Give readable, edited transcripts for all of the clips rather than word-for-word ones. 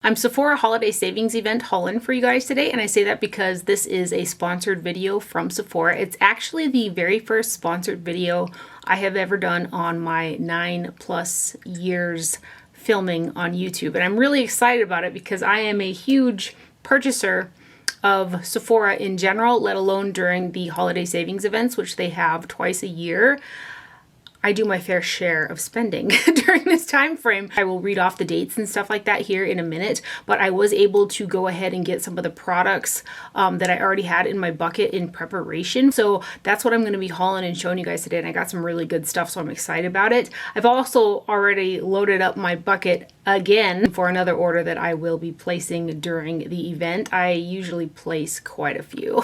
I'm Sephora Holiday Savings Event hauling for you guys today, and I say that because this is a sponsored video from Sephora. It's actually the very first sponsored video I have ever done on my 9+ years filming on YouTube, and I'm really excited about it because I am a huge purchaser of Sephora in general, let alone during the holiday savings events, which they have twice a year. I do my fair share of spending during this time frame. I will read off the dates and stuff like that here in a minute, but I was able to go ahead and get some of the products that I already had in my bucket in preparation. So that's what I'm going to be hauling and showing you guys today, and I got some really good stuff, so I'm excited about it. I've also already loaded up my bucket again for another order that I will be placing during the event. I usually place quite a few.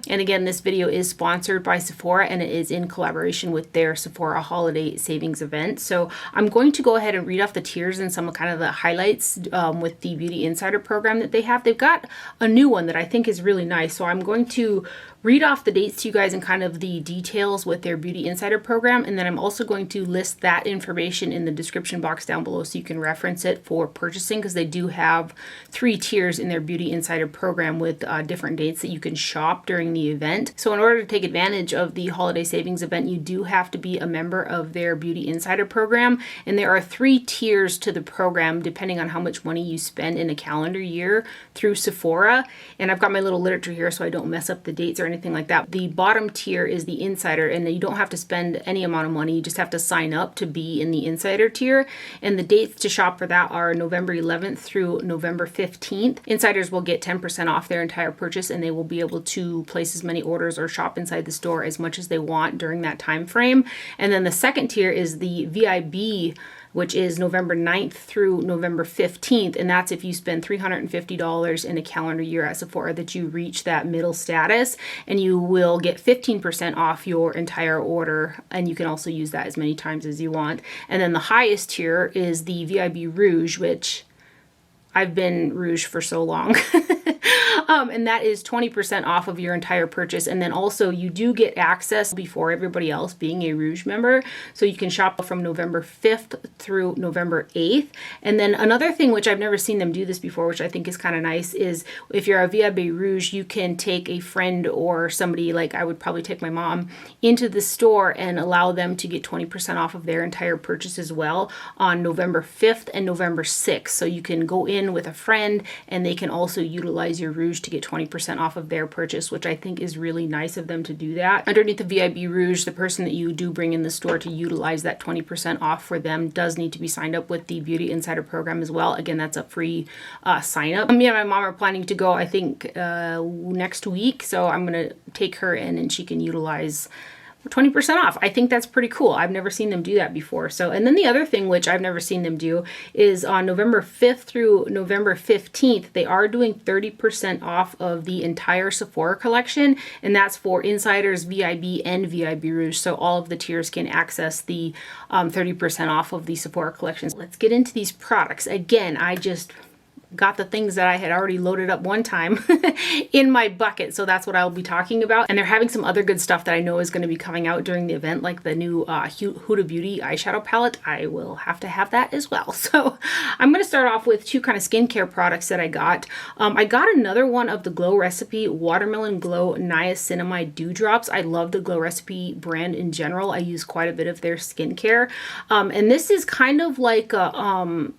And again, this video is sponsored by Sephora, and it is in collaboration with their Sephora Holiday Savings event. So I'm going to go ahead and read off the tiers and some kind of the highlights with the Beauty Insider program that they have. They've got a new one that I think is really nice. So I'm going to read off the dates to you guys and kind of the details with their Beauty Insider program, and then I'm also going to list that information in the description box down below so you can reference it for purchasing, because they do have 3 tiers in their Beauty Insider program with different dates that you can shop during the event. So in order to take advantage of the holiday savings event, you do have to be a member of their Beauty Insider program, and there are 3 tiers to the program depending on how much money you spend in a calendar year through Sephora. And I've got my little literature here so I don't mess up the dates or anything like that. The bottom tier is the Insider, and you don't have to spend any amount of money. You just have to sign up to be in the Insider tier, and the dates to shop for that are November 11th through November 15th. Insiders will get 10% off their entire purchase, and they will be able to place as many orders or shop inside the store as much as they want during that time frame. And then the second tier is the VIB, which is November 9th through November 15th. And that's if you spend $350 in a calendar year at Sephora, that you reach that middle status, and you will get 15% off your entire order. And you can also use that as many times as you want. And then the highest tier is the VIB Rouge, which I've been Rouge for so long. And that is 20% off of your entire purchase. And then also you do get access before everybody else being a Rouge member. So you can shop from November 5th through November 8th. And then another thing, which I've never seen them do this before, which I think is kind of nice, is if you're a VIB Rouge, you can take a friend or somebody, like I would probably take my mom, into the store and allow them to get 20% off of their entire purchase as well on November 5th and November 6th. So you can go in with a friend and they can also utilize your Rouge to get 20% off of their purchase, which I think is really nice of them to do that. Underneath the VIB Rouge, the person that you do bring in the store to utilize that 20% off for them does need to be signed up with the Beauty Insider program as well. Again, that's a free sign up. Me and my mom are planning to go, I think, next week. So I'm going to take her in and she can utilize 20% off. I think that's pretty cool. I've never seen them do that before. So, and then the other thing, which I've never seen them do, is on November 5th through November 15th, they are doing 30% off of the entire Sephora collection, and that's for Insiders, VIB, and VIB Rouge. So all of the tiers can access the 30% off of the Sephora collections. Let's get into these products. Again, I just got the things that I had already loaded up one time in my bucket. So that's what I'll be talking about. And they're having some other good stuff that I know is going to be coming out during the event, like the new Huda Beauty eyeshadow palette. I will have to have that as well. So I'm going to start off with 2 kind of skincare products that I got. I got another one of the Glow Recipe Watermelon Glow Niacinamide Dewdrops. I love the Glow Recipe brand in general. I use quite a bit of their skincare. And this is kind of like a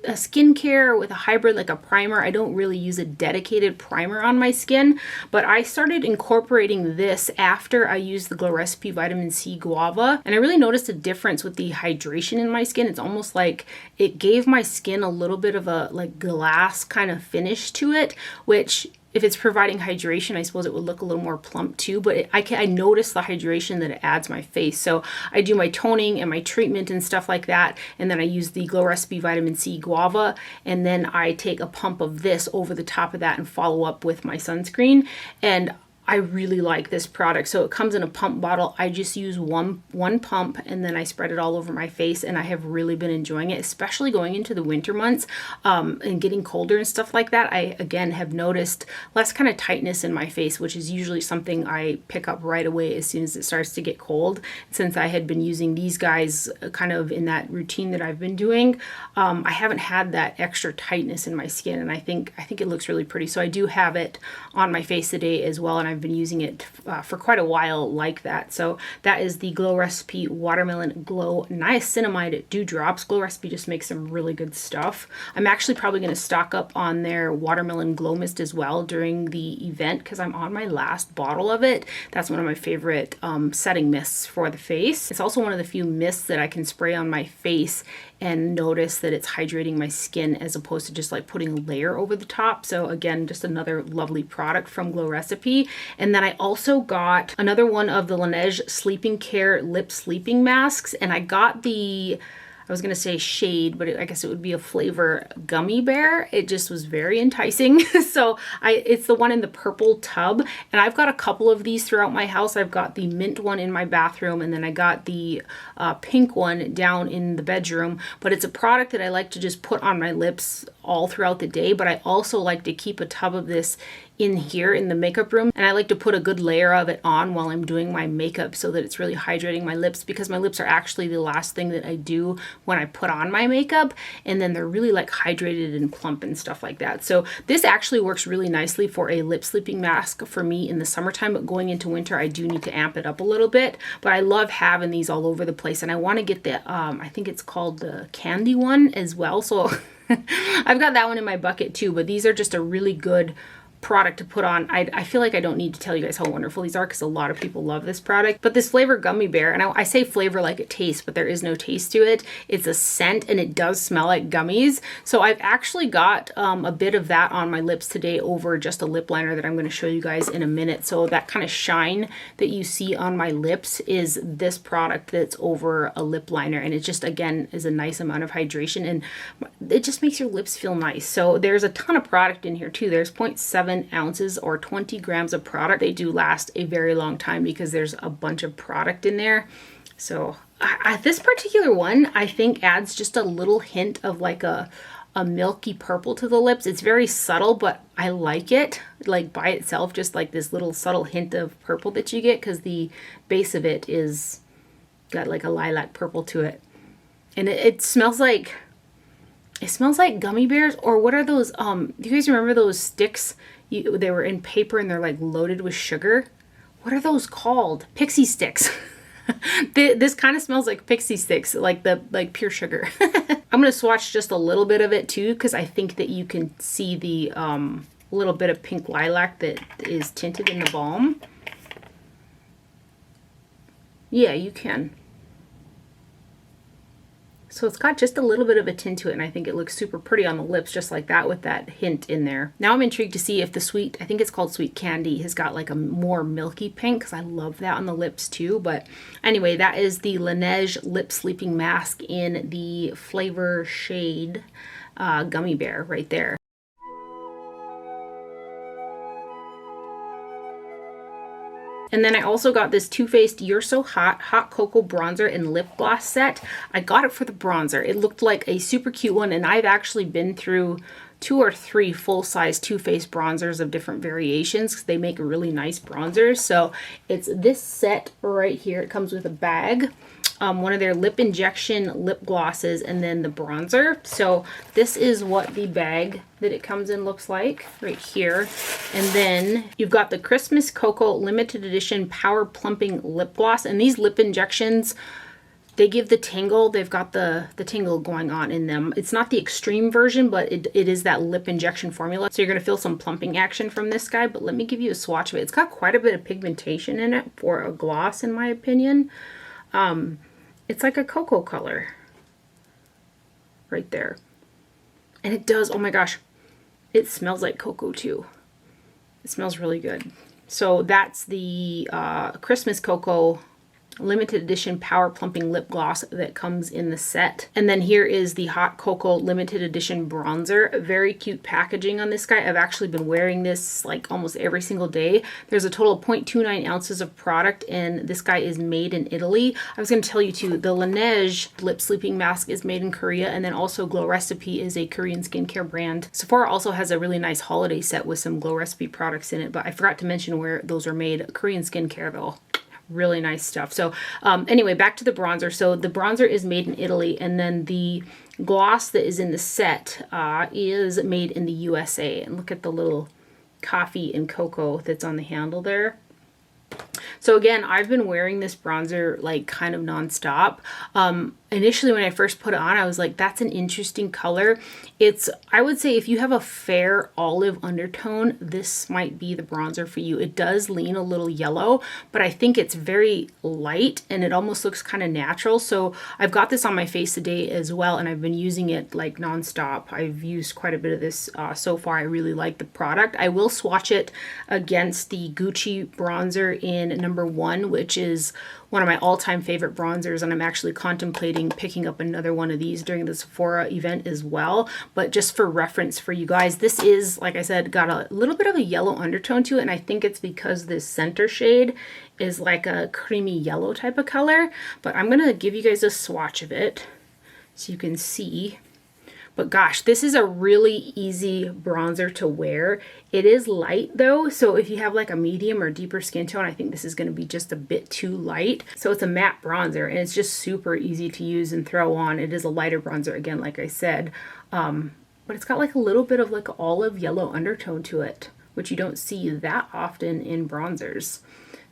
skincare with a hybrid, like a primer. I don't really use a dedicated primer on my skin, but I started incorporating this after I used the Glow Recipe Vitamin C Guava, and I really noticed a difference with the hydration in my skin. It's almost like it gave my skin a little bit of a like glass kind of finish to it, which if it's providing hydration, I suppose it would look a little more plump too, but I notice the hydration that it adds my face. So I do my toning and my treatment and stuff like that, and then I use the Glow Recipe Vitamin C Guava, and then I take a pump of this over the top of that and follow up with my sunscreen. And I really like this product. So it comes in a pump bottle. I just use one pump and then I spread it all over my face, and I have really been enjoying it, especially going into the winter months and getting colder and stuff like that. I, again, have noticed less kind of tightness in my face, which is usually something I pick up right away as soon as it starts to get cold. Since I had been using these guys kind of in that routine that I've been doing, I haven't had that extra tightness in my skin, and I think it looks really pretty. So I do have it on my face today as well, and I've been using it for quite a while like that. So that is the Glow Recipe Watermelon Glow Niacinamide Dewdrops. Glow Recipe just makes some really good stuff. I'm actually probably going to stock up on their Watermelon Glow Mist as well during the event because I'm on my last bottle of it. That's one of my favorite setting mists for the face. It's also one of the few mists that I can spray on my face and notice that it's hydrating my skin as opposed to just like putting a layer over the top. So again, just another lovely product from Glow Recipe. And then I also got another one of the Laneige Sleeping Care Lip Sleeping Masks, and I got the, I was going to say shade, but I guess it would be a flavor Gummy Bear. It just was very enticing. So it's the one in the purple tub. And I've got a couple of these throughout my house. I've got the mint one in my bathroom, and then I got the pink one down in the bedroom. But it's a product that I like to just put on my lips all throughout the day. But I also like to keep a tub of this in here in the makeup room, and I like to put a good layer of it on while I'm doing my makeup so that it's really hydrating my lips, because my lips are actually the last thing that I do when I put on my makeup, and then they're really like hydrated and plump and stuff like that. So this actually works really nicely for a lip sleeping mask for me in the summertime, but going into winter I do need to amp it up a little bit. But I love having these all over the place, and I want to get the I think it's called the candy one as well, so I've got that one in my bucket too. But these are just a really good product to put on. I feel like I don't need to tell you guys how wonderful these are because a lot of people love this product. But this flavor Gummy Bear, and I say flavor like it tastes, but there is no taste to it. It's a scent and it does smell like gummies. So I've actually got a bit of that on my lips today over just a lip liner that I'm going to show you guys in a minute. So that kind of shine that you see on my lips is this product that's over a lip liner, and it just again is a nice amount of hydration, and it just makes your lips feel nice. So there's a ton of product in here too. There's 0.7 ounces or 20 grams of product. They do last a very long time because there's a bunch of product in there. So this particular one I think adds just a little hint of like a milky purple to the lips. It's very subtle, but I like it like by itself, just like this little subtle hint of purple that you get because the base of it is got like a lilac purple to it. And it smells like, it smells like gummy bears, or what are those, do you guys remember those sticks? They were in paper and they're like loaded with sugar. What are those called? Pixie sticks. This kind of smells like pixie sticks, like pure sugar. I'm going to swatch just a little bit of it too, because I think that you can see the little bit of pink lilac that is tinted in the balm. Yeah, you can. So it's got just a little bit of a tint to it, and I think it looks super pretty on the lips just like that with that hint in there. Now I'm intrigued to see if the sweet, I think it's called Sweet Candy, has got like a more milky pink, because I love that on the lips too. But anyway, that is the Laneige Lip Sleeping Mask in the flavor shade Gummy Bear right there. And then I also got this Too Faced You're So Hot Hot Cocoa Bronzer and Lip Gloss set. I got it for the bronzer. It looked like a super cute one, and I've actually been through 2 or 3 full-size Too Faced bronzers of different variations because they make really nice bronzers. So it's this set right here. It comes with a bag, one of their lip injection lip glosses, and then the bronzer. So this is what the bag that it comes in looks like right here. And then you've got the Christmas Cocoa Limited Edition Power Plumping Lip Gloss, and these lip injections, they give the tingle. They've got the tingle going on in them. It's not the extreme version, but it is that lip injection formula. So you're going to feel some plumping action from this guy. But let me give you a swatch of it. It's got quite a bit of pigmentation in it for a gloss, in my opinion. It's like a cocoa color right there. And it does, oh my gosh, it smells like cocoa too. It smells really good. So that's the Christmas Cocoa limited edition power plumping lip gloss that comes in the set. And then here is the Hot Cocoa limited edition bronzer. Very cute packaging on this guy. I've actually been wearing this like almost every single day. There's a total of 0.29 ounces of product, and this guy is made in Italy. I was going to tell you too, the Laneige lip sleeping mask is made in Korea, and then also Glow Recipe is a Korean skincare brand. Sephora also has a really nice holiday set with some Glow Recipe products in it, but I forgot to mention where those are made. Korean skincare though. Really nice stuff. So anyway, back to the bronzer. So the bronzer is made in Italy, and then the gloss that is in the set is made in the USA. And look at the little coffee and cocoa that's on the handle there. So again, I've been wearing this bronzer like kind of nonstop. Initially when I first put it on, I was like, that's an interesting color. I would say if you have a fair olive undertone, this might be the bronzer for you. It does lean a little yellow, but I think it's very light and it almost looks kind of natural. So I've got this on my face today as well, and I've been using it like nonstop. I've used quite a bit of this so far. I really like the product. I will swatch it against the Gucci bronzer in number 1, which is one of my all-time favorite bronzers, and I'm actually contemplating picking up another one of these during the Sephora event as well. But just for reference for you guys, this is, like I said, got a little bit of a yellow undertone to it, and I think it's because this center shade is like a creamy yellow type of color. But I'm gonna give you guys a swatch of it so you can see. But gosh, this is a really easy bronzer to wear. It is light though, so if you have like a medium or deeper skin tone, I think this is going to be just a bit too light. So it's a matte bronzer, and it's just super easy to use and throw on. It is a lighter bronzer, again, like I said. But it's got like a little bit of like an olive yellow undertone to it, which you don't see that often in bronzers.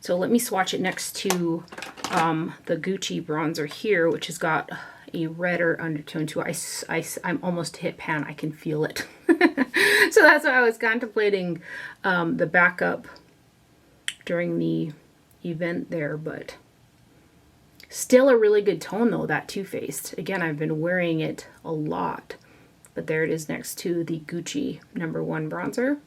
So let me swatch it next to the Gucci bronzer here, which has got a redder undertone to it. I'm almost hit pan. I can feel it. So that's why I was contemplating the backup during the event there, but still a really good tone though, that Too Faced. Again, I've been wearing it a lot, but there it is next to the Gucci number 1 bronzer.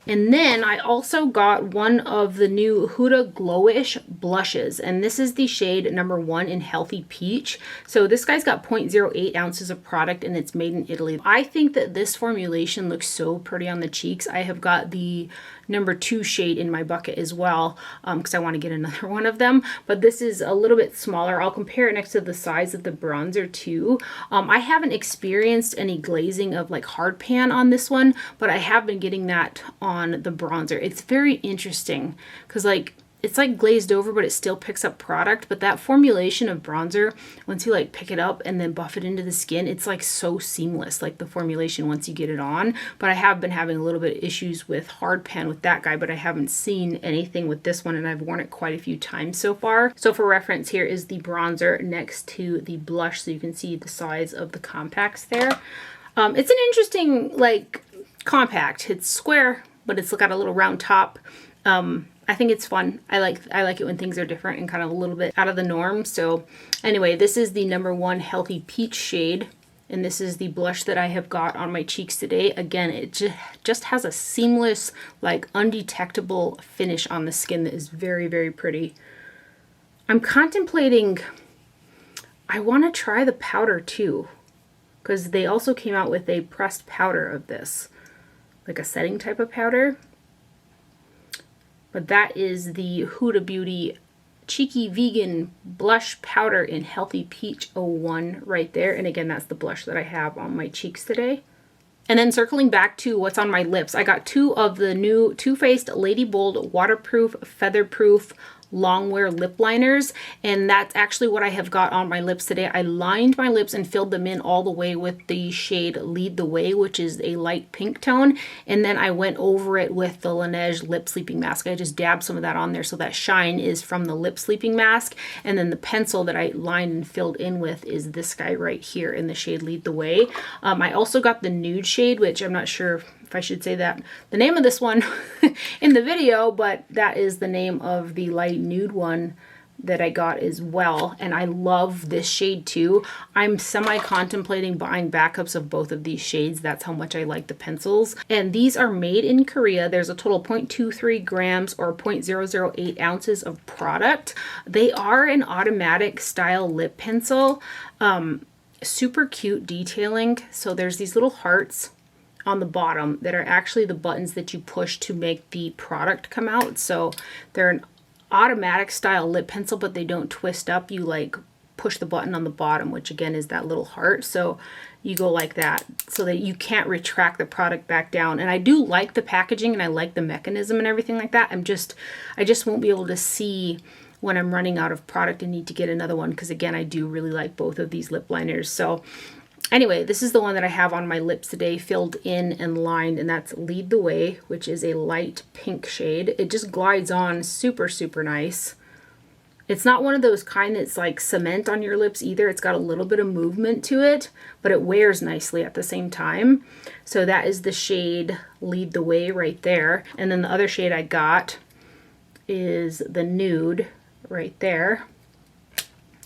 And then I also got one of the new Huda Glowish blushes, and this is the shade number 1 in Healthy Peach. So this guy's got 0.08 ounces of product, and it's made in Italy. I think that this formulation looks so pretty on the cheeks. I have got the number 2 shade in my bucket as well, because I want to get another one of them, but this is a little bit smaller. I'll compare it next to the size of the bronzer too. I haven't experienced any glazing of like hard pan on this one, but I have been getting that on the bronzer. It's very interesting because like it's like glazed over, but it still picks up product. But that formulation of bronzer, once you like pick it up and then buff it into the skin, it's like so seamless, like the formulation once you get it on. But I have been having a little bit of issues with hard pan with that guy, but I haven't seen anything with this one, and I've worn it quite a few times so far. So for reference, here is the bronzer next to the blush, so you can see the size of the compacts there. It's an interesting like compact. It's square, but it's got a little round top. I think it's fun. I like it when things are different and kind of a little bit out of the norm. So anyway, this is the number 1 Healthy Peach shade, and this is the blush that I have got on my cheeks today. Again, it just has a seamless, like undetectable finish on the skin that is very, very pretty. I'm contemplating, I want to try the powder too, because they also came out with a pressed powder of this, like a setting type of powder. But that is the Huda Beauty Cheeky Vegan Blush Powder in Healthy Peach 01 right there. And again, that's the blush that I have on my cheeks today. And then circling back to what's on my lips, I got 2 of the new Too Faced Lady Bold Waterproof Featherproof long wear lip liners, and that's actually what I have got on my lips today. I lined my lips and filled them in all the way with the shade Lead the Way, which is a light pink tone, and then I went over it with the Laneige lip sleeping mask. I just dabbed some of that on there, so that shine is from the lip sleeping mask, and then the pencil that I lined and filled in with is this guy right here in the shade Lead the Way. I also got the nude shade, which I'm not sure if I should say that the name of this one in the video, but that is the name of the light nude one that I got as well, and I love this shade too. I'm semi-contemplating buying backups of both of these shades. That's how much I like the pencils. And these are made in Korea. There's a total 0.23 grams or 0.008 ounces of product. They are an automatic style lip pencil. Super cute detailing. So there's these little hearts on the bottom that are actually the buttons that you push to make the product come out. So they're an automatic style lip pencil, but they don't twist up. You like push the button on the bottom, which again is that little heart. So you go like that so that you can't retract the product back down. And I do like the packaging and I like the mechanism and everything like that. I just won't be able to see when I'm running out of product and need to get another one, because again, I do really like both of these lip liners. So anyway, this is the one that I have on my lips today, filled in and lined, and that's Lead the Way, which is a light pink shade. It just glides on super, super nice. It's not one of those kind that's like cement on your lips either. It's got a little bit of movement to it, but it wears nicely at the same time. So that is the shade Lead the Way right there. And then the other shade I got is the Nude right there.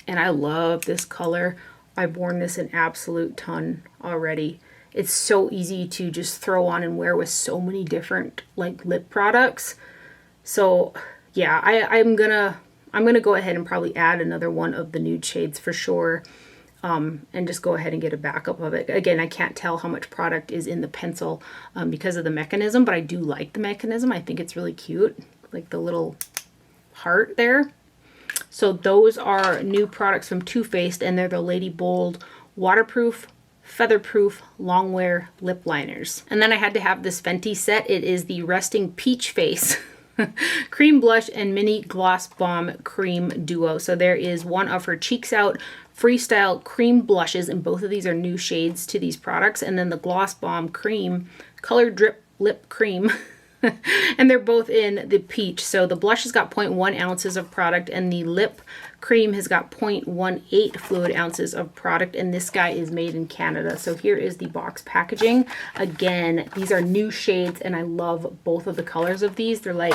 And I love this color. I've worn this an absolute ton already. It's so easy to just throw on and wear with so many different like lip products. So yeah, I'm gonna go ahead and probably add another one of the nude shades for sure, and just go ahead and get a backup of it. Again, I can't tell how much product is in the pencil because of the mechanism, but I do like the mechanism. I think it's really cute, like the little heart there. So those are new products from Too Faced, and they're the Lady Bold Waterproof, Featherproof, Longwear Lip Liners. And then I had to have this Fenty set. It is the Resting Peach Face Cream Blush and Mini Gloss Bomb Cream Duo. So there is one of her Cheeks Out Freestyle Cream Blushes, and both of these are new shades to these products. And then the Gloss Bomb Cream Color Drip Lip Cream. And they're both in the peach. So the blush has got 0.1 ounces of product, and the lip cream has got 0.18 fluid ounces of product, and this guy is made in Canada. So here is the box packaging. Again, these are new shades, and I love both of the colors of these. They're like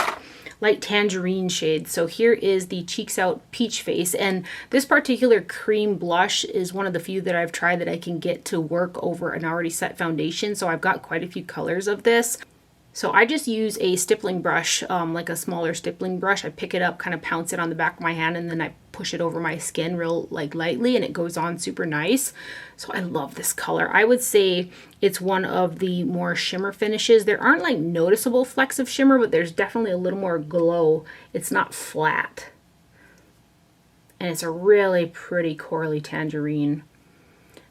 light tangerine shades. So here is the Cheeks Out Peach Face, and this particular cream blush is one of the few that I've tried that I can get to work over an already set foundation. So I've got quite a few colors of this. So I just use a stippling brush, like a smaller stippling brush. I pick it up, kind of pounce it on the back of my hand, and then I push it over my skin real like lightly, and it goes on super nice. So I love this color. I would say it's one of the more shimmer finishes. There aren't like noticeable flecks of shimmer, but there's definitely a little more glow. It's not flat. And it's a really pretty corally tangerine.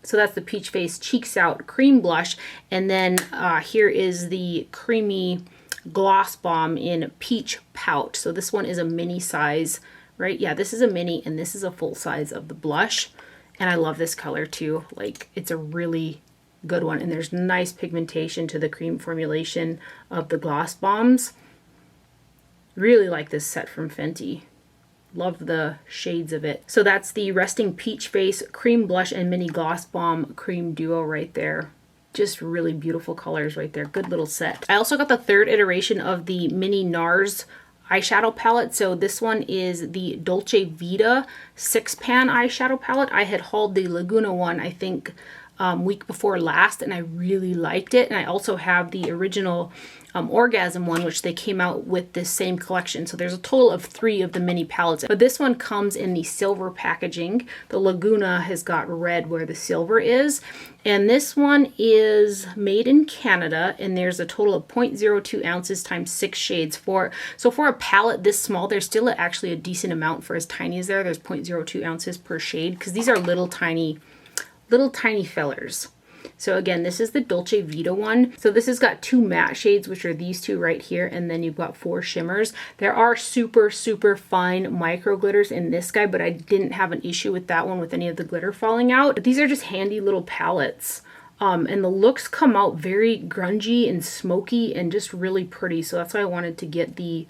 So that's the Peach Face Cheeks Out Cream Blush. And then here is the creamy Gloss Bomb in Peach Pout. So this one is a mini size, right? Yeah, this is a mini, and this is a full size of the blush. And I love this color too. Like, it's a really good one. And there's nice pigmentation to the cream formulation of the Gloss Bombs. Really like this set from Fenty. Love the shades of it. So that's the Resting Peach Face Cream Blush and Mini Gloss Bomb Cream Duo right there. Just really beautiful colors right there. Good little set. I also got the third iteration of the Mini Nars eyeshadow palette. So this one is the Dolce Vita 6-pan eyeshadow palette. I had hauled the Laguna one, I think, week before last, and I really liked it. And I also have the original Orgasm one, which they came out with this same collection. So there's a total of 3 of the mini palettes, but this one comes in the silver packaging. The Laguna has got red where the silver is, and this one is made in Canada, and there's a total of 0.02 ounces times 6 shades. So for a palette this small, there's still actually a decent amount for as tiny as there's 0.02 ounces per shade, because these are little tiny fellers. So again, this is the Dolce Vita one. So this has got 2 matte shades, which are these 2 right here, and then you've got 4 shimmers. There are super, super fine micro glitters in this guy, but I didn't have an issue with that one with any of the glitter falling out. But these are just handy little palettes. And the looks come out very grungy and smoky and just really pretty. So that's why I wanted to get the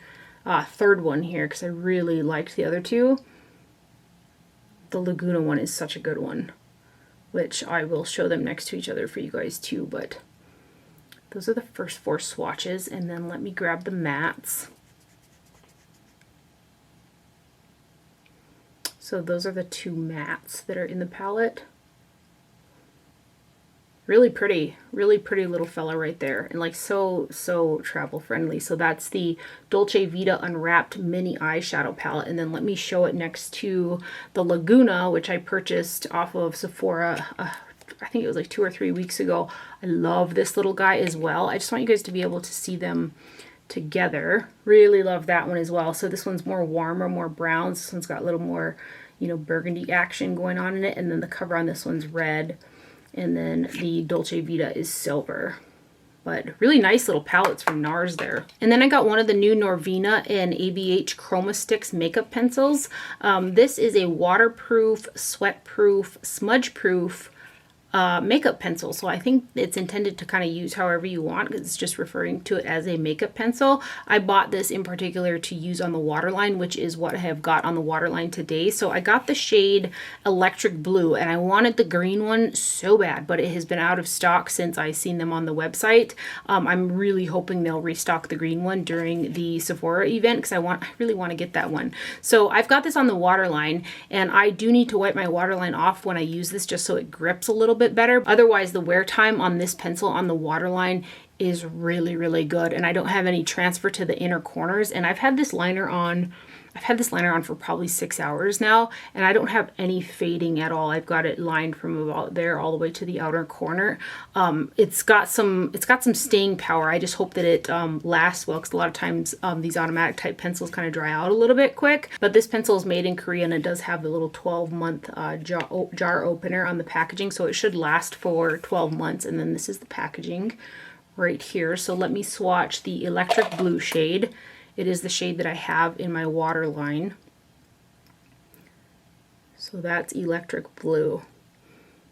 third one here, because I really liked the other 2. The Laguna one is such a good one, which I will show them next to each other for you guys too. But those are the first 4 swatches, and then let me grab the mattes. So those are the two mattes that are in the palette. Really pretty little fella right there, and like so travel friendly. So that's the Dolce Vita Unwrapped Mini Eyeshadow Palette, and then let me show it next to the Laguna, which I purchased off of Sephora. I think it was like 2 or 3 weeks ago. I love this little guy as well. I just want you guys to be able to see them together. Really love that one as well. So this one's more warmer, more browns. This one's got a little more, you know, burgundy action going on in it, and then the cover on this one's red. And then the Dolce Vita is silver. But really nice little palettes from Nars there. And then I got one of the new Norvina and ABH Chroma Sticks makeup pencils. This is a waterproof, sweat-proof, smudge-proof makeup pencil. So I think it's intended to kind of use however you want, because it's just referring to it as a makeup pencil. I bought this in particular to use on the waterline, which is what I have got on the waterline today. So I got the shade Electric Blue, and I wanted the green one so bad, but it has been out of stock since I seen them on the website. I'm really hoping they'll restock the green one during the Sephora event, because I really want to get that one. So I've got this on the waterline, and I do need to wipe my waterline off when I use this just so it grips a little bit better. Otherwise, the wear time on this pencil on the waterline is really good, and I don't have any transfer to the inner corners. And I've had this liner on for probably 6 hours now, and I don't have any fading at all. I've got it lined from about there all the way to the outer corner. It's got some staying power. I just hope that it lasts well, because a lot of times these automatic type pencils kind of dry out a little bit quick. But this pencil is made in Korea, and it does have the little 12-month jar opener on the packaging, so it should last for 12 months. And then this is the packaging right here. So let me swatch the Electric Blue shade. It is the shade that I have in my waterline. So that's Electric Blue.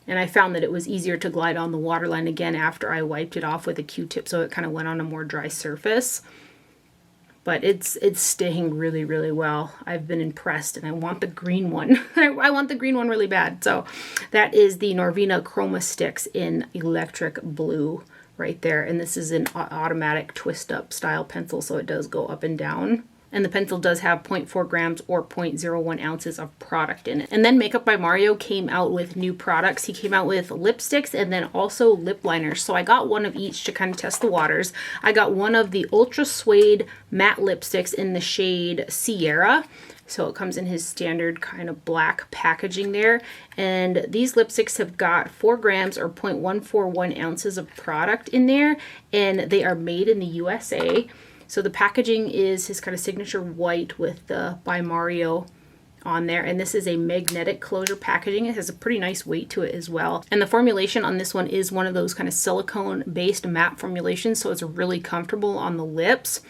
And I found that it was easier to glide on the waterline again after I wiped it off with a Q-tip, so it kind of went on a more dry surface. But it's staying really well. I've been impressed, and I want the green one. I want the green one really bad. So that is the Norvina Chroma Sticks in Electric Blue right there. And this is an automatic twist up style pencil, so it does go up and down. And the pencil does have 0.4 grams or 0.01 ounces of product in it. And then Makeup by Mario came out with new products. He came out with lipsticks and then also lip liners. So I got one of each to kind of test the waters. I got one of the Ultra Suede matte lipsticks in the shade Sierra. So it comes in his standard kind of black packaging there. And these lipsticks have got 4 grams or 0.141 ounces of product in there. And they are made in the USA. So the packaging is his kind of signature white with the By Mario on there. And this is a magnetic closure packaging. It has a pretty nice weight to it as well. And the formulation on this one is one of those kind of silicone based matte formulations. So it's really comfortable on the lips.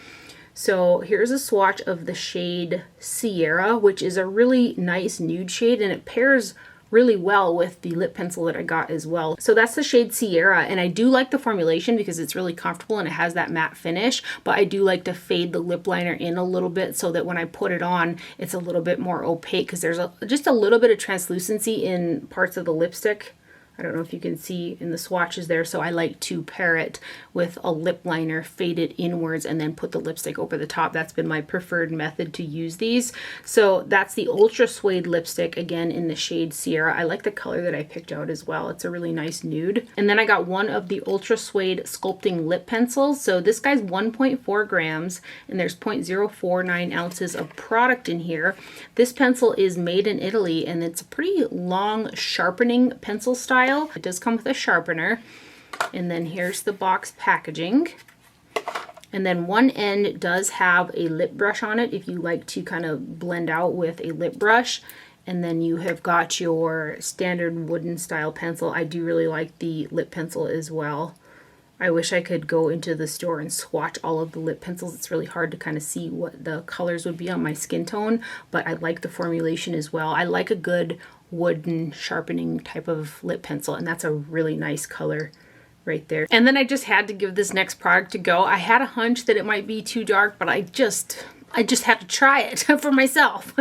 So here's a swatch of the shade Sierra, which is a really nice nude shade, and it pairs really well with the lip pencil that I got as well. So that's the shade Sierra, and I do like the formulation because it's really comfortable and it has that matte finish, but I do like to fade the lip liner in a little bit so that when I put it on, it's a little bit more opaque, because there's just a little bit of translucency in parts of the lipstick. I don't know if you can see in the swatches there, so I like to pair it with a lip liner, fade it inwards, and then put the lipstick over the top. That's been my preferred method to use these. So that's the Ultra Suede lipstick, again in the shade Sierra. I like the color that I picked out as well. It's a really nice nude. And then I got one of the Ultra Suede sculpting lip pencils. So this guy's 1.4 grams, and there's 0.049 ounces of product in here. This pencil is made in Italy, and it's a pretty long sharpening pencil style. It does come with a sharpener. And then here's the box packaging. And then one end does have a lip brush on it if you like to kind of blend out with a lip brush. And then you have got your standard wooden style pencil. I do really like the lip pencil as well. I wish I could go into the store and swatch all of the lip pencils. It's really hard to kind of see what the colors would be on my skin tone, but I like the formulation as well. I like a good wooden sharpening type of lip pencil, and that's a really nice color right there. And then I just had to give this next product to go. I had a hunch that it might be too dark, but I I just had to try it for myself.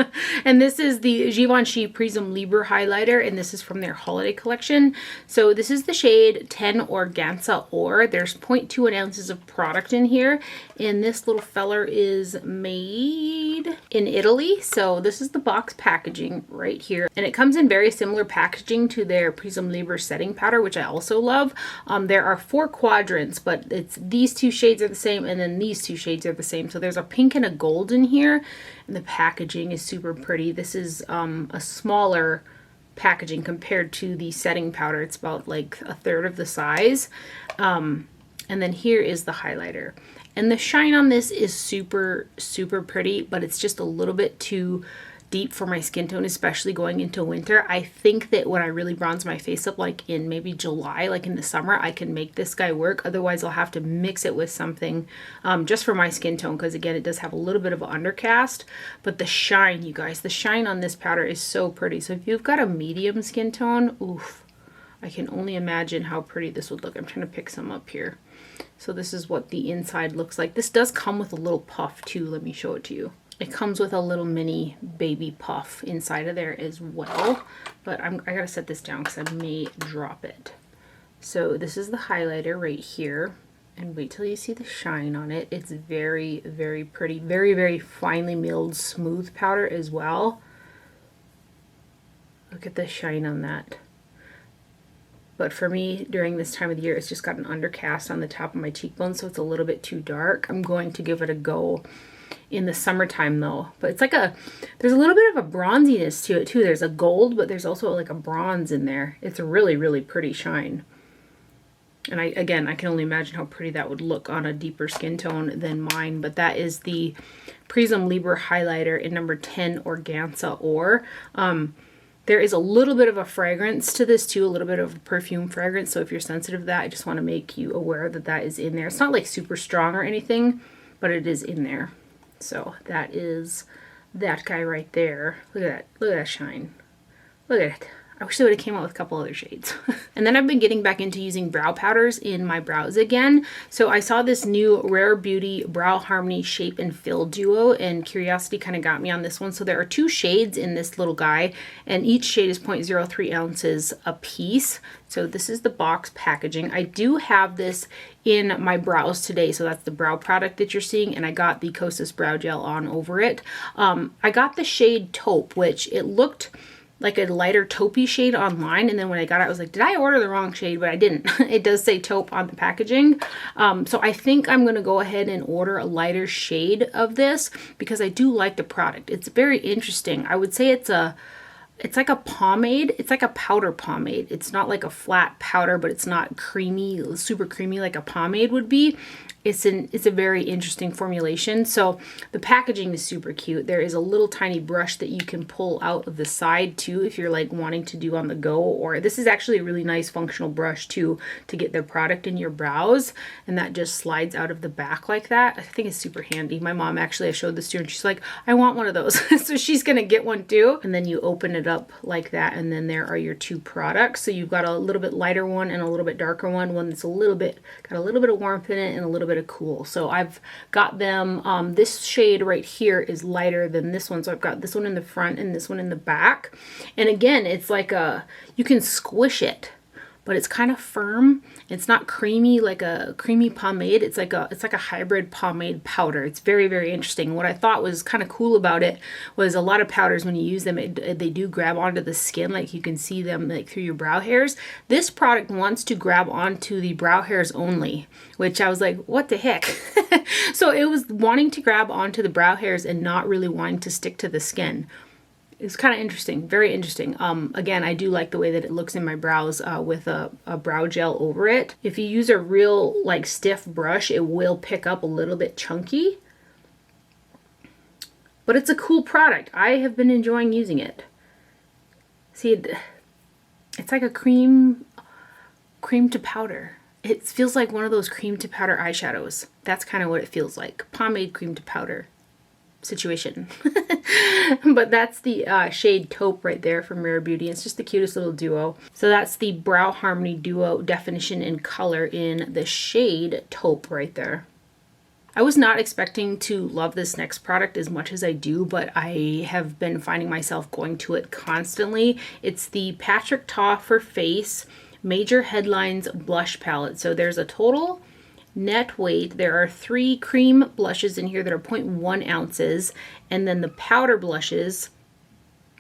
And this is the Givenchy Prism Libre highlighter, and this is from their holiday collection. So this is the shade 10 Organza Or. There's 0.21 ounces of product in here, and this little feller is made in Italy. So this is the box packaging right here, and it comes in very similar packaging to their Prism Libre setting powder, which I also love. There are 4 quadrants, but it's these 2 shades are the same, and then these 2 shades are the same. So there's a pink and a gold in here, and the packaging is super pretty. This is a smaller packaging compared to the setting powder. It's about like a third of the size. And then here is the highlighter, and the shine on this is super pretty, but it's just a little bit too deep for my skin tone, especially going into winter. I think that when I really bronze my face up, like in maybe July, like in the summer, I can make this guy work. Otherwise, I'll have to mix it with something just for my skin tone, because again, it does have a little bit of an undercast. But the shine, you guys, the shine on this powder is so pretty. So if you've got a medium skin tone, oof, I can only imagine how pretty this would look. I'm trying to pick some up here. So this is what the inside looks like. This does come with a little puff too. Let me show it to you. It comes with a little mini baby puff inside of there as well, but I gotta set this down because I may drop it. So this is the highlighter right here, and wait till you see the shine on it. It's very pretty, very finely milled smooth powder as well. Look at the shine on that. But for me, during this time of the year, it's just got an undercast on the top of my cheekbone, so it's a little bit too dark. I'm going to give it a go in the summertime though. But it's like there's a little bit of a bronziness to it too. There's a gold, but there's also like a bronze in there. It's a really pretty shine. And I can only imagine how pretty that would look on a deeper skin tone than mine. But that is the Prism Libre highlighter in number 10 Organza Or. There is a little bit of a fragrance to this too, a little bit of a perfume fragrance. So if you're sensitive to that, I just want to make you aware that that is in there. It's not like super strong or anything, but it is in there. So that is that guy right there. Look at that. Look at that shine. Look at it. I wish they would have came out with a couple other shades. And then I've been getting back into using brow powders in my brows again. So I saw this new Rare Beauty Brow Harmony Shape and Fill Duo, and curiosity kind of got me on this one. So there are 2 shades in this little guy, and each shade is 0.03 ounces a piece. So this is the box packaging. I do have this in my brows today, so that's the brow product that you're seeing, and I got the Kosas Brow Gel on over it. I got the shade Taupe, which it looked like a lighter taupey shade online, and then when I got it I was like, did I order the wrong shade? But I didn't. It does say taupe on the packaging. So I think I'm going to go ahead and order a lighter shade of this because I do like the product. It's very interesting. I would say it's like a pomade. It's like a powder pomade. It's not like a flat powder, but it's not creamy, super creamy like a pomade would be. It's a very interesting formulation. So the packaging is super cute. There is a little tiny brush that you can pull out of the side too if you're like wanting to do on the go, or this is actually a really nice functional brush too to get their product in your brows, and that just slides out of the back like that. I think it's super handy. My mom actually, I showed this to her and she's like, I want one of those. So she's gonna get one too. And then you open it up like that, and then there are your 2 products. So you've got a little bit lighter one and a little bit darker one that's got a little bit of warmth in it and a little bit of cool. So I've got them, this shade right here is lighter than this one. So I've got this one in the front and this one in the back. And again, it's like you can squish it, but it's kind of firm. It's not creamy like a creamy pomade. It's like a hybrid pomade powder. It's very interesting. What I thought was kind of cool about it was a lot of powders, when you use them, they do grab onto the skin, like you can see them like through your brow hairs. This product wants to grab onto the brow hairs only, which I was like, what the heck? So it was wanting to grab onto the brow hairs and not really wanting to stick to the skin. It's kind of interesting, very interesting. Again, I do like the way that it looks in my brows with a brow gel over it. If you use a real like stiff brush, it will pick up a little bit chunky. But it's a cool product. I have been enjoying using it. See, it's like a cream to powder. It feels like one of those cream to powder eyeshadows. That's kind of what it feels like. Pomade cream to powder situation. But that's the shade Taupe right there from Rare Beauty. It's just the cutest little duo. So that's the Brow Harmony Duo definition and color in the shade Taupe right there. I was not expecting to love this next product as much as I do, but I have been finding myself going to it constantly. It's the Patrick Ta for Face Major Headlines Blush Palette. So there's a total net weight. There are 3 cream blushes in here that are 0.1 ounces, and then the powder blushes,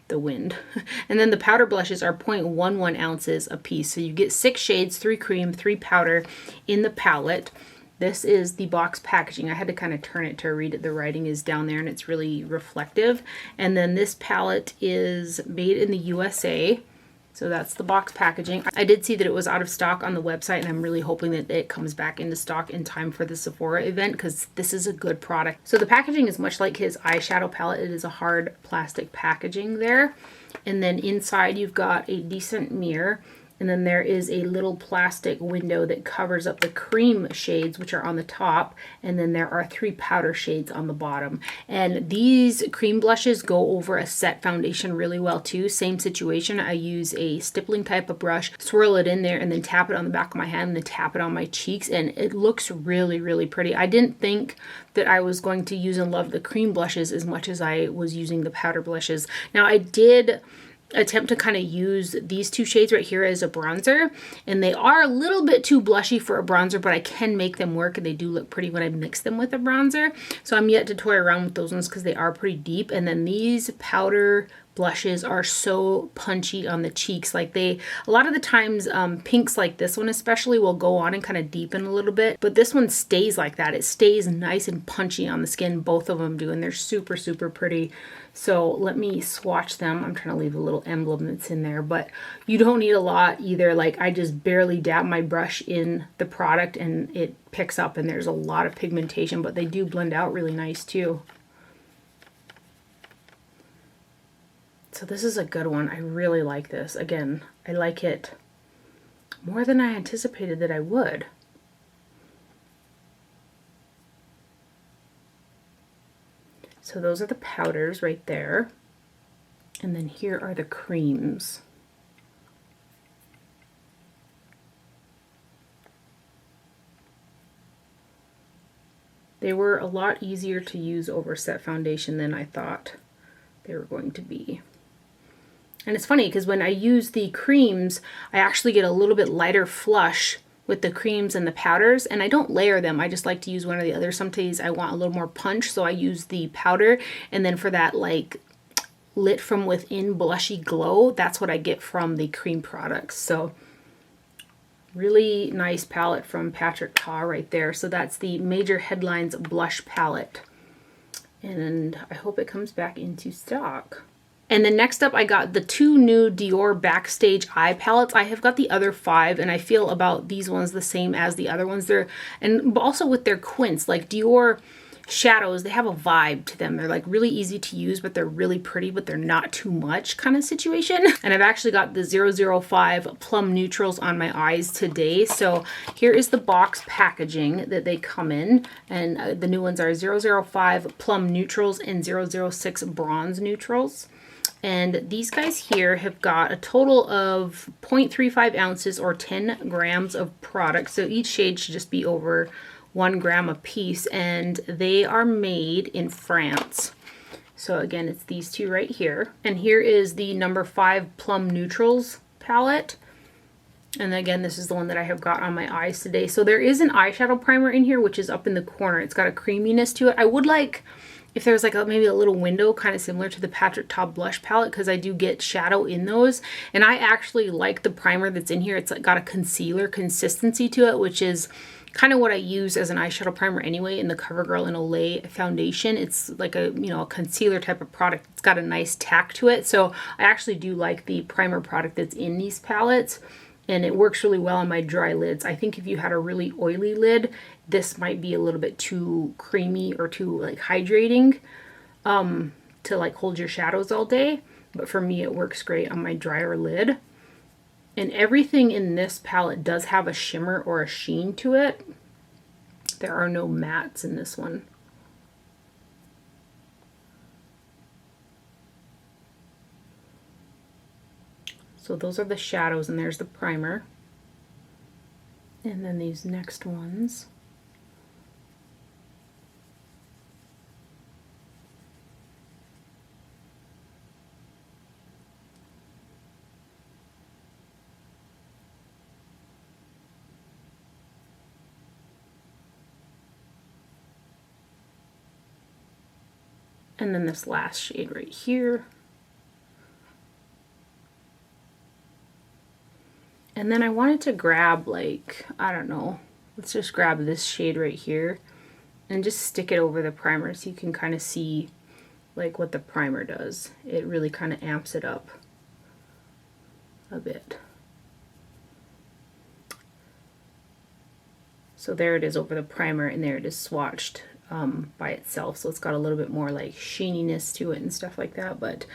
the wind, and then the powder blushes are 0.11 ounces a piece. So you get 6 shades, 3 cream, 3 powder in the palette. This is the box packaging. I had to kind of turn it to read it. The writing is down there and it's really reflective. And then this palette is made in the USA. So that's the box packaging. I did see that it was out of stock on the website, and I'm really hoping that it comes back into stock in time for the Sephora event, because this is a good product. So the packaging is much like his eyeshadow palette. It is a hard plastic packaging there. And then inside you've got a decent mirror. And then there is a little plastic window that covers up the cream shades, which are on the top. And then there are 3 powder shades on the bottom. And these cream blushes go over a set foundation really well too. Same situation. I use a stippling type of brush, swirl it in there, and then tap it on the back of my hand, and then tap it on my cheeks. And it looks really, really pretty. I didn't think that I was going to use and love the cream blushes as much as I was using the powder blushes. Now I did attempt to kind of use these 2 shades right here as a bronzer, and they are a little bit too blushy for a bronzer, but I can make them work, and they do look pretty when I mix them with a bronzer. So I'm yet to toy around with those ones because they are pretty deep. And then these powder blushes are so punchy on the cheeks. Like a lot of the times pinks like this one especially will go on and kind of deepen a little bit, but this one stays like that. It stays nice and punchy on the skin. Both of them do, and they're super, super pretty. So let me swatch them. I'm trying to leave a little emblem that's in there, but you don't need a lot either. Like I just barely dab my brush in the product and it picks up, and there's a lot of pigmentation, but they do blend out really nice too. So this is a good one. I really like this. Again, I like it more than I anticipated that I would. So those are the powders right there. And then here are the creams. They were a lot easier to use over set foundation than I thought they were going to be. And it's funny because when I use the creams, I actually get a little bit lighter flush with the creams and the powders, and I don't layer them. I just like to use one or the other. Some days I want a little more punch, so I use the powder, and then for that like lit from within blushy glow, that's what I get from the cream products. So really nice palette from Patrick Ta right there. So that's the Major Headlines Blush Palette, and I hope it comes back into stock. And then next up, I got the 2 new Dior Backstage eye palettes. I have got the other 5, and I feel about these ones the same as the other ones. And also with their quints, like Dior shadows, they have a vibe to them. They're like really easy to use, but they're really pretty, but they're not too much kind of situation. And I've actually got the 005 Plum Neutrals on my eyes today. So here is the box packaging that they come in. And the new ones are 005 Plum Neutrals and 006 Bronze Neutrals. And these guys here have got a total of 0.35 ounces or 10 grams of product. So each shade should just be over 1 gram a piece. And they are made in France. So again, it's these 2 right here. And here is the number 5 Plum Neutrals palette. And again, this is the one that I have got on my eyes today. So there is an eyeshadow primer in here, which is up in the corner. It's got a creaminess to it. I would like if there's like maybe a little window kind of similar to the Patrick Ta blush palette, because I do get shadow in those. And I actually like the primer that's in here. It's got a concealer consistency to it, which is kind of what I use as an eyeshadow primer anyway in the CoverGirl and Olay foundation. It's like a, a concealer type of product. It's got a nice tack to it. So I actually do like the primer product that's in these palettes. And it works really well on my dry lids. I think if you had a really oily lid, this might be a little bit too creamy or too like hydrating to like hold your shadows all day. But for me, it works great on my drier lid. And everything in this palette does have a shimmer or a sheen to it. There are no mattes in this one. So those are the shadows, and there's the primer. And then these next ones. And then this last shade right here. And then I wanted to grab, like, I don't know, let's just grab this shade right here and just stick it over the primer so you can kind of see like what the primer does. It really kind of amps it up a bit. So there it is over the primer, and there it is swatched by itself. So it's got a little bit more like shininess to it and stuff like that. But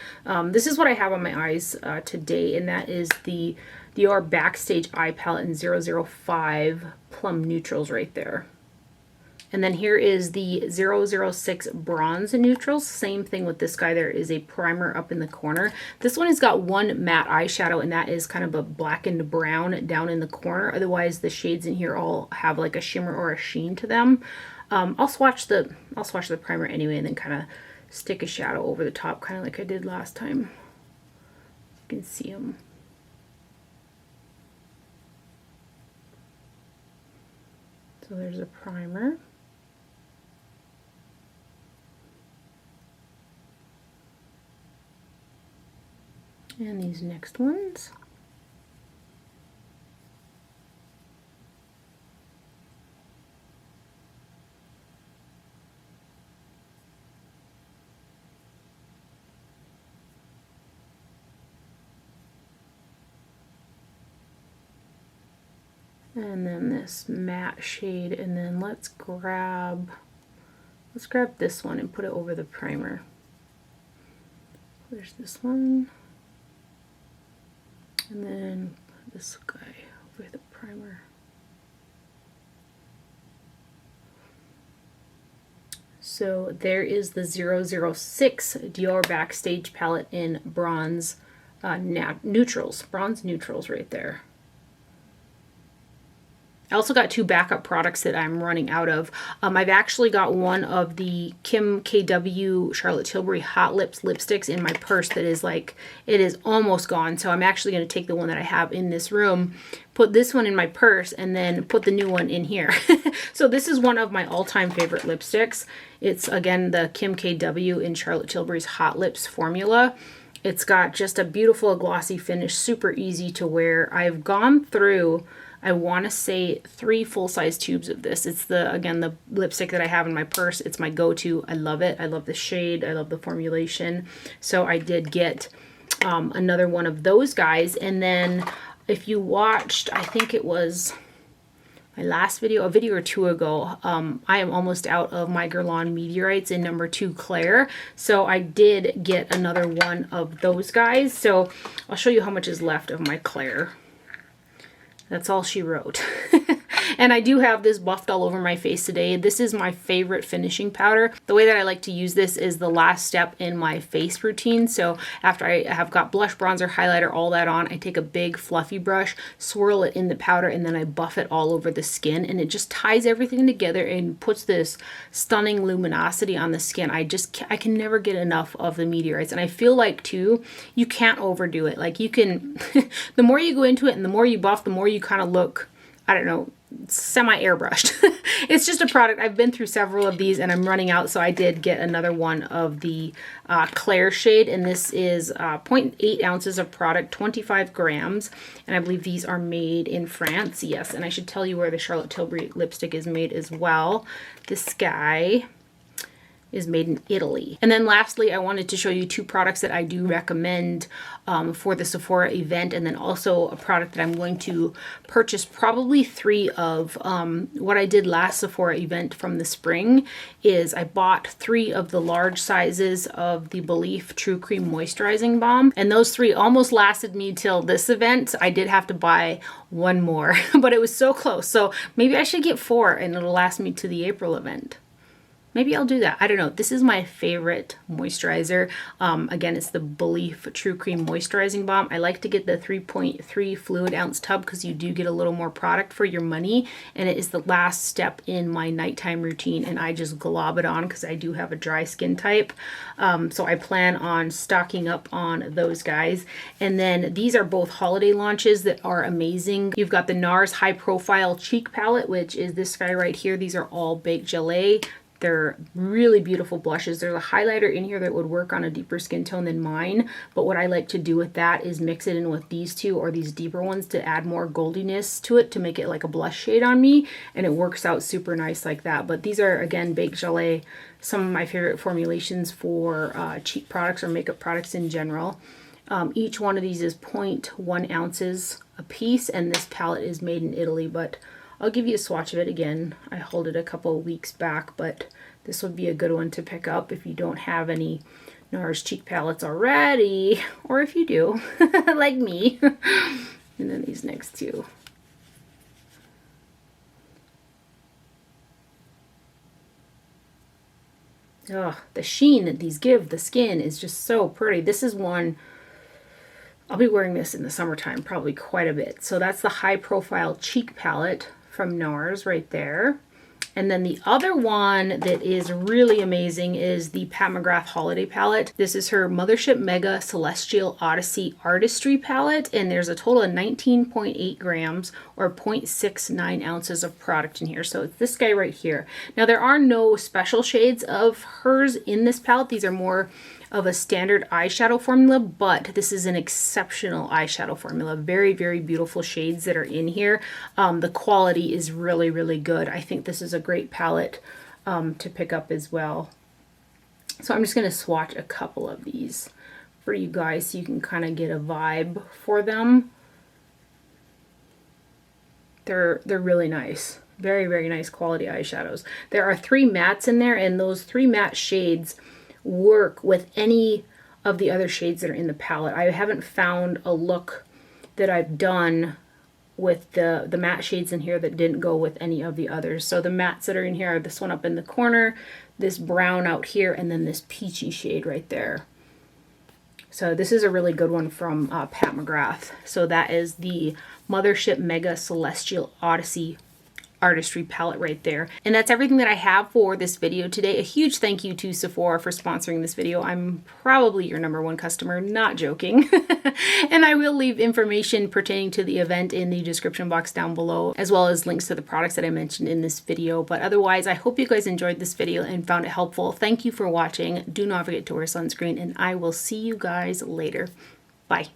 this is what I have on my eyes today, and that is the Dior Backstage Eye Palette in 005 Plum Neutrals right there. And then here is the 006 Bronze Neutrals. Same thing with this guy. There is a primer up in the corner. This one has got one matte eyeshadow, and that is kind of a blackened brown down in the corner. Otherwise, the shades in here all have like a shimmer or a sheen to them. I'll swatch the primer anyway, and then kind of stick a shadow over the top, kind of like I did last time. You can see them. So there's a primer. And these next ones. And then this matte shade, and then let's grab this one and put it over the primer. There's this one. And then this guy over the primer. So there is the 006 Dior Backstage palette in bronze neutrals. Bronze neutrals right there. I also got two backup products that I'm running out of. I've actually got one of the Kim KW Charlotte Tilbury Hot Lips lipsticks in my purse that is like, it is almost gone. So I'm actually going to take the one that I have in this room, put this one in my purse, and then put the new one in here. So this is one of my all-time favorite lipsticks. It's, again, the Kim KW in Charlotte Tilbury's Hot Lips formula. It's got just a beautiful glossy finish, super easy to wear. I've gone through, I want to say, 3 full-size tubes of this. It's the, again, the lipstick that I have in my purse. It's my go-to. I love it. I love the shade. I love the formulation. So I did get another one of those guys. And then if you watched, I think it was my last video, a video or two ago, I am almost out of my Guerlain Meteorites in number 2 Claire. So I did get another one of those guys. So I'll show you how much is left of my Claire. That's all she wrote. And I do have this buffed all over my face today. This is my favorite finishing powder. The way that I like to use this is the last step in my face routine. So after I have got blush, bronzer, highlighter, all that on, I take a big fluffy brush, swirl it in the powder, and then I buff it all over the skin. And it just ties everything together and puts this stunning luminosity on the skin. I can never get enough of the Meteorites. And I feel like, too, you can't overdo it. Like, you can, the more you go into it and the more you buff, the more you kind of look, I don't know, semi-airbrushed. It's just a product. I've been through several of these and I'm running out, so I did get another one of the Claire shade, and this is 0.8 ounces of product, 25 grams, and I believe these are made in France. Yes, and I should tell you where the Charlotte Tilbury lipstick is made as well. This guy is made in Italy. And then lastly, I wanted to show you 2 products that I do recommend for the Sephora event, and then also a product that I'm going to purchase probably 3 of. What I did last Sephora event from the spring is I bought 3 of the large sizes of the Belif True Cream Moisturizing Balm, and those 3 almost lasted me till this event. I did have to buy 1 more, but it was so close. So maybe I should get 4 and it'll last me to the April event. Maybe I'll do that. I don't know. This is my favorite moisturizer. Again, it's the Belif True Cream Moisturizing Balm. I like to get the 3.3 fluid ounce tub because you do get a little more product for your money. And it is the last step in my nighttime routine. And I just glob it on because I do have a dry skin type. So I plan on stocking up on those guys. And then these are both holiday launches that are amazing. You've got the Nars High Profile Cheek Palette, which is this guy right here. These are all baked gelée. They're really beautiful blushes. There's a highlighter in here that would work on a deeper skin tone than mine, but what I like to do with that is mix it in with these two or these deeper ones to add more goldiness to it to make it like a blush shade on me, and it works out super nice like that. But these are, again, Baked Gelée, some of my favorite formulations for cheap products or makeup products in general. Each one of these is 0.1 ounces a piece, and this palette is made in Italy, but I'll give you a swatch of it again. I hauled it a couple of weeks back, but this would be a good one to pick up if you don't have any Nars cheek palettes already, or if you do, like me. And then these next two. Oh, the sheen that these give the skin is just so pretty. This is one, I'll be wearing this in the summertime probably quite a bit. So that's the High Profile Cheek Palette from Nars right there. And then the other one that is really amazing is the Pat McGrath Holiday Palette. This is her Mothership Mega Celestial Odyssey Artistry Palette, and there's a total of 19.8 grams or 0.69 ounces of product in here. So it's this guy right here. Now there are no special shades of hers in this palette. These are more of a standard eyeshadow formula, but this is an exceptional eyeshadow formula. Very, very beautiful shades that are in here. The quality is really, really good. I think this is a great palette to pick up as well. So I'm just going to swatch a couple of these for you guys so you can kind of get a vibe for them. They're really nice. Very, very nice quality eyeshadows. There are 3 mattes in there, and those 3 matte shades work with any of the other shades that are in the palette. I haven't found a look that I've done with the matte shades in here that didn't go with any of the others. So the mattes that are in here are this one up in the corner, this brown out here, and then this peachy shade right there. So this is a really good one from Pat McGrath. So that is the Mothership Mega Celestial Odyssey Artistry palette right there. And that's everything that I have for this video today. A huge thank you to Sephora for sponsoring this video. I'm probably your #1 customer, not joking. And I will leave information pertaining to the event in the description box down below, as well as links to the products that I mentioned in this video. But otherwise, I hope you guys enjoyed this video and found it helpful. Thank you for watching. Do not forget to wear sunscreen, and I will see you guys later. Bye.